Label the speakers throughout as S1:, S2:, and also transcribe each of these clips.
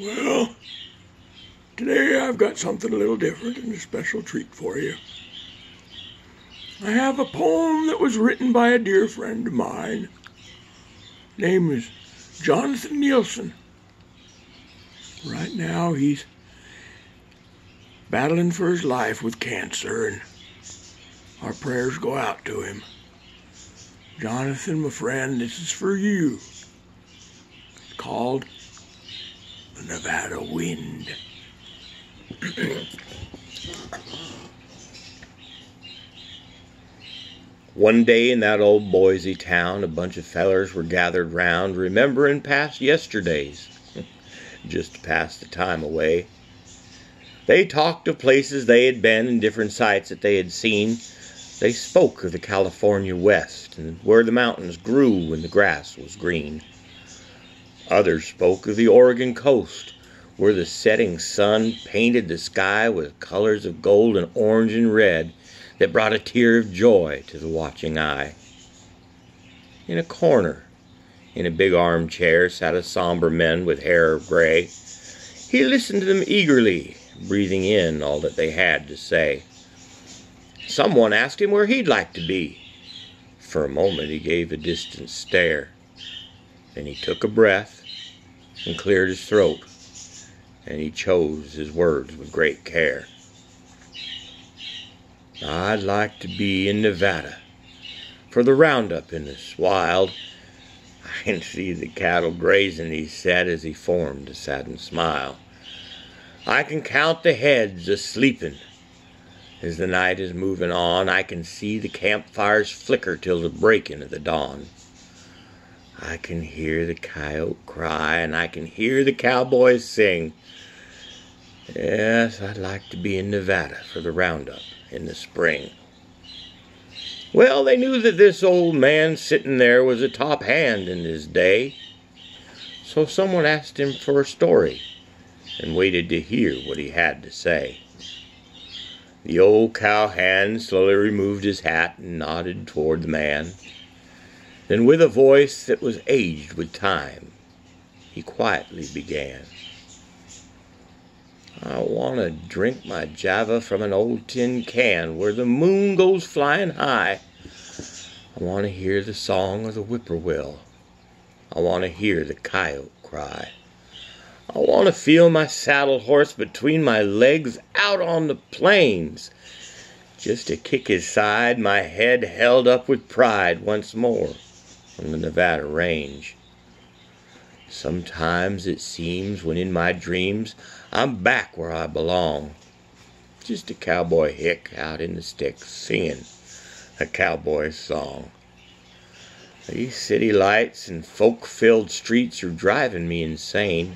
S1: Well, today I've got something a little different and a special treat for you. I have a poem that was written by a dear friend of mine. His name is Neilson. Right now he's battling for his life with cancer, and our prayers go out to him. Jonathan, my friend, this is for you. It's called The Nevada Wind.
S2: One day in that old Boise town, a bunch of fellers were gathered round, remembering past yesterdays, just to pass the time away. They talked of places they had been and different sights that they had seen. They spoke of the California West and where the mountains grew and the grass was green. Others spoke of the Oregon coast, where the setting sun painted the sky with colors of gold and orange and red that brought a tear of joy to the watching eye. In a corner, in a big armchair, sat a somber man with hair of gray. He listened to them eagerly, breathing in all that they had to say. Someone asked him where he'd like to be. For a moment he gave a distant stare. Then he took a breath and cleared his throat, and he chose his words with great care. I'd like to be in Nevada for the roundup in this wild. I can see the cattle grazing, he said as he formed a saddened smile. I can count the heads a-sleepin'. As the night is moving on, I can see the campfires flicker till the breaking of the dawn. I can hear the coyote cry, and I can hear the cowboys sing. Yes, I'd like to be in Nevada for the roundup in the spring. Well, they knew that this old man sitting there was a top hand in his day. So someone asked him for a story and waited to hear what he had to say. The old cowhand slowly removed his hat and nodded toward the man. Then with a voice that was aged with time, he quietly began. I want to drink my Java from an old tin can where the moon goes flying high. I want to hear the song of the whippoorwill. I want to hear the coyote cry. I want to feel my saddle horse between my legs out on the plains, just to kick his side, my head held up with pride once more on the Nevada range. Sometimes it seems when in my dreams I'm back where I belong, just a cowboy hick out in the sticks singing a cowboy song. These city lights and folk-filled streets are driving me insane.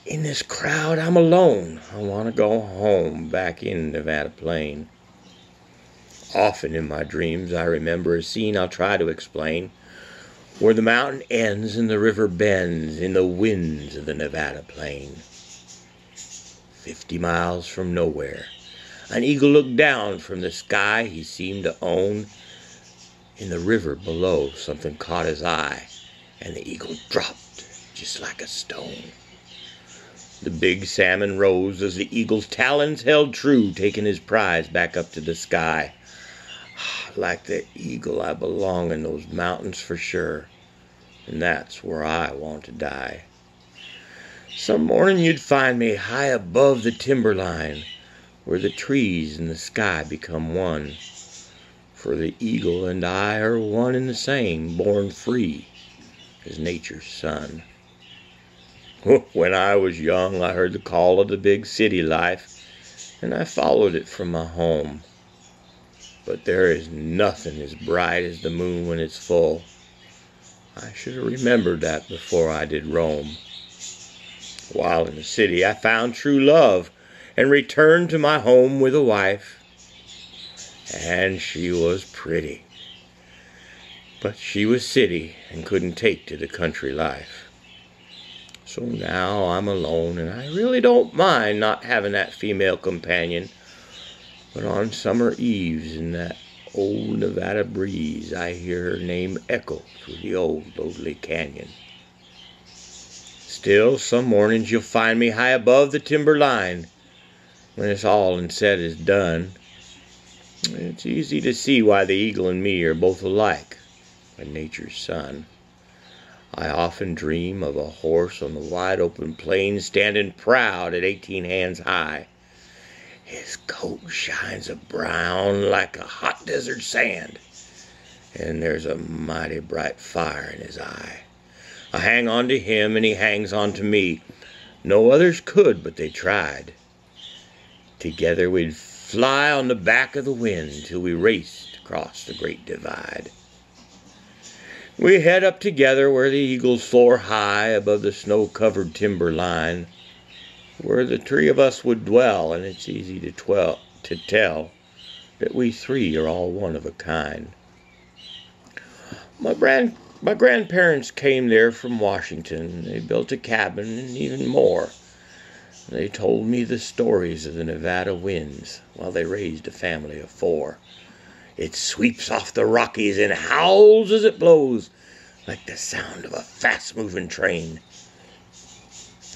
S2: In this crowd I'm alone. I want to go home back in Nevada Plain. Often in my dreams I remember a scene I'll try to explain, where the mountain ends and the river bends in the winds of the Nevada plain. 50 miles from nowhere, an eagle looked down from the sky he seemed to own. In the river below something caught his eye, and the eagle dropped just like a stone. The big salmon rose as the eagle's talons held true, taking his prize back up to the sky. Like the eagle, I belong in those mountains for sure, and that's where I want to die. Some morning you'd find me high above the timberline, where the trees and the sky become one. For the eagle and I are one and the same, born free as nature's son. When I was young, I heard the call of the big city life, and I followed it from my home. But there is nothing as bright as the moon when it's full. I should have remembered that before I did roam. While in the city, I found true love and returned to my home with a wife. And she was pretty, but she was city and couldn't take to the country life. So now I'm alone, and I really don't mind not having that female companion. But on summer eves in that old Nevada breeze, I hear her name echo through the old lonely canyon. Still, some mornings you'll find me high above the timber line. When it's all and said is done, it's easy to see why the eagle and me are both alike by nature's son. I often dream of a horse on the wide open plain standing proud at 18 hands high. His coat shines a brown like a hot desert sand, and there's a mighty bright fire in his eye. I hang on to him and he hangs on to me. No others could, but they tried. Together we'd fly on the back of the wind till we raced across the great divide. We head up together where the eagles soar high above the snow-covered timber line, where the three of us would dwell, and it's easy to tell that we three are all one of a kind. My grandparents came there from Washington. They built a cabin and even more. They told me the stories of the Nevada winds while they raised a family of 4. It sweeps off the Rockies and howls as it blows like the sound of a fast-moving train.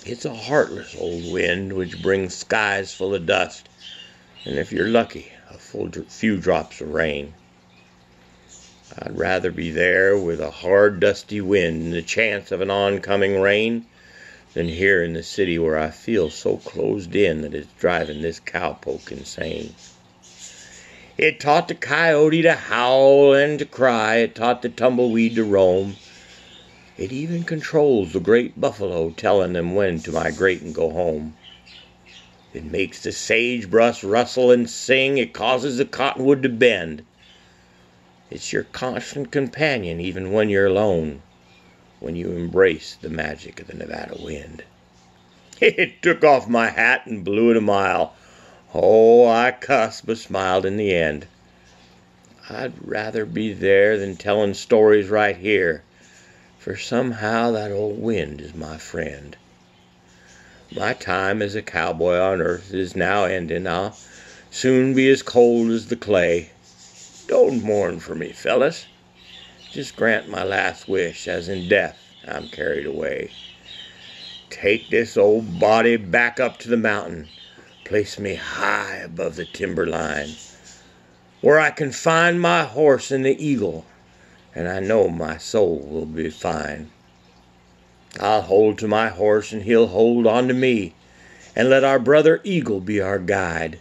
S2: It's a heartless old wind which brings skies full of dust, and if you're lucky, a few drops of rain. I'd rather be there with a hard, dusty wind and the chance of an oncoming rain than here in the city where I feel so closed in that it's driving this cowpoke insane. It taught the coyote to howl and to cry. It taught the tumbleweed to roam. It even controls the great buffalo, telling them when to migrate and go home. It makes the sagebrush rustle and sing. It causes the cottonwood to bend. It's your constant companion even when you're alone, when you embrace the magic of the Nevada wind. It took off my hat and blew it a mile. Oh, I cussed but smiled in the end. I'd rather be there than telling stories right here, for somehow that old wind is my friend. My time as a cowboy on earth is now ending. I'll soon be as cold as the clay. Don't mourn for me, fellas. Just grant my last wish, as in death I'm carried away. Take this old body back up to the mountain. Place me high above the timber line, where I can find my horse and the eagle, and I know my soul will be fine. I'll hold to my horse and he'll hold on to me, and let our brother eagle be our guide.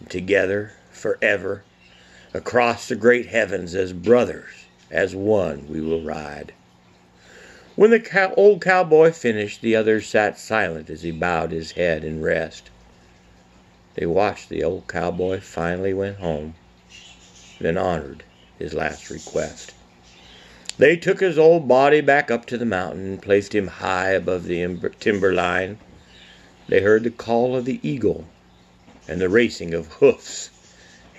S2: Together, forever, across the great heavens as brothers, as one we will ride. When the old cowboy finished, the others sat silent as he bowed his head in rest. They watched the old cowboy finally went home, then honored his last request. They took his old body back up to the mountain and placed him high above the timber line. They heard the call of the eagle and the racing of hoofs,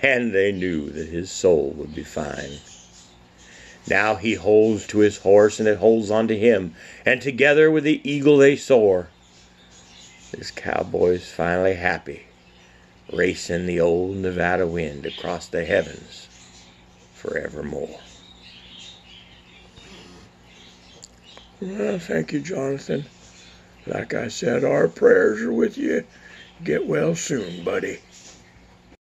S2: and they knew that his soul would be fine. Now he holds to his horse and it holds on to him, and together with the eagle they soar. This cowboy's finally happy, racing the old Nevada wind across the heavens forevermore.
S1: Well, thank you, Jonathan. Like I said, our prayers are with you. Get well soon, buddy.